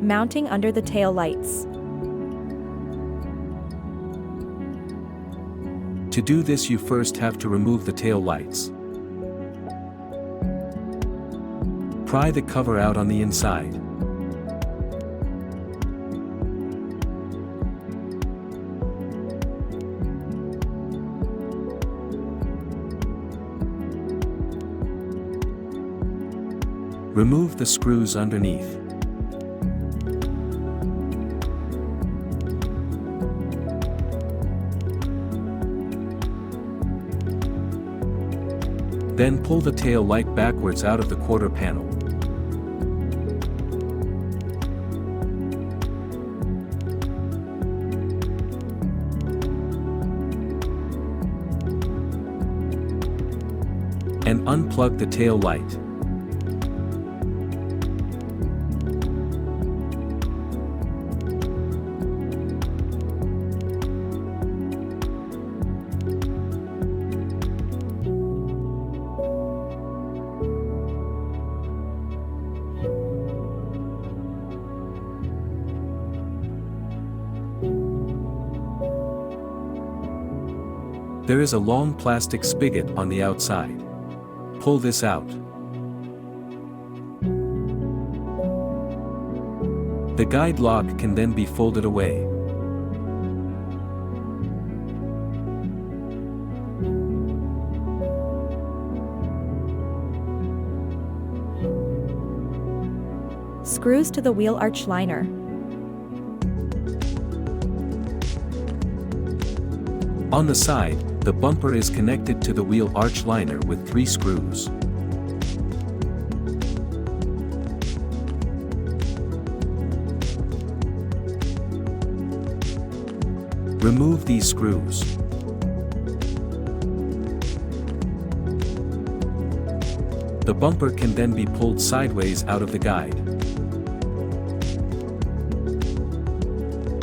Mounting under the tail lights. To do this, you first have to remove the tail lights. Pry the cover out on the inside. Remove the screws underneath. Then pull the tail light backwards out of the quarter panel. And unplug the tail light. There is a long plastic spigot on the outside. Pull this out. The guide lock can then be folded away. Screws to the wheel arch liner. On the side, the bumper is connected to the wheel arch liner with 3 screws. Remove these screws. The bumper can then be pulled sideways out of the guide.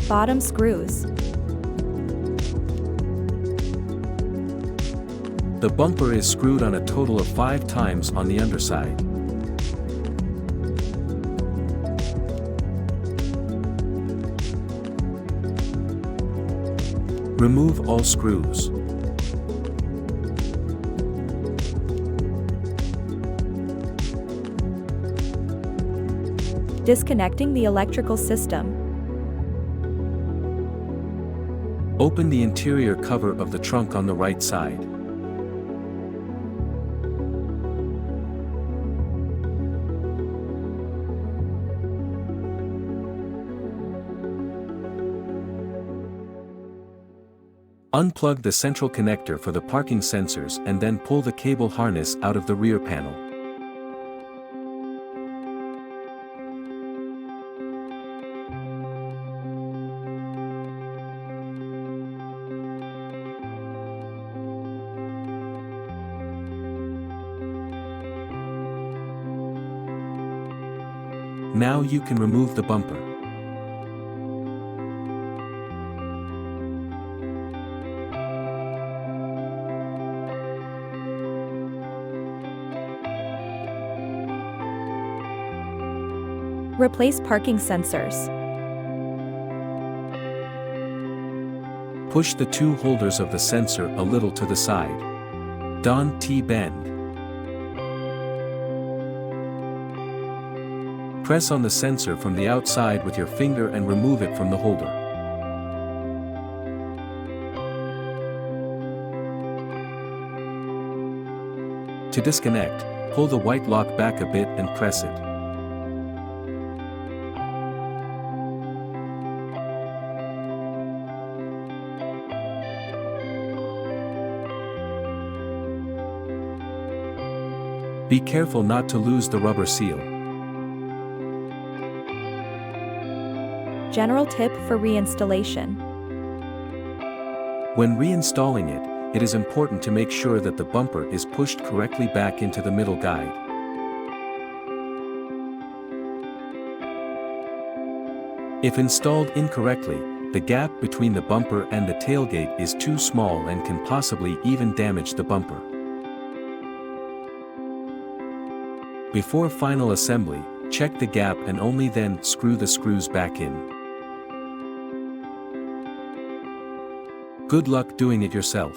Bottom screws. The bumper is screwed on a total of 5 times on the underside. Remove all screws. Disconnecting the electrical system. Open the interior cover of the trunk on the right side. Unplug the central connector for the parking sensors and then pull the cable harness out of the rear panel. Now you can remove the bumper. Replace parking sensors. Push the 2 holders of the sensor a little to the side. Don't T-bend. Press on the sensor from the outside with your finger and remove it from the holder. To disconnect, pull the white lock back a bit and press it. Be careful not to lose the rubber seal. General tip for reinstallation. When reinstalling it, it is important to make sure that the bumper is pushed correctly back into the middle guide. If installed incorrectly, the gap between the bumper and the tailgate is too small and can possibly even damage the bumper. Before final assembly, check the gap and only then screw the screws back in. Good luck doing it yourself.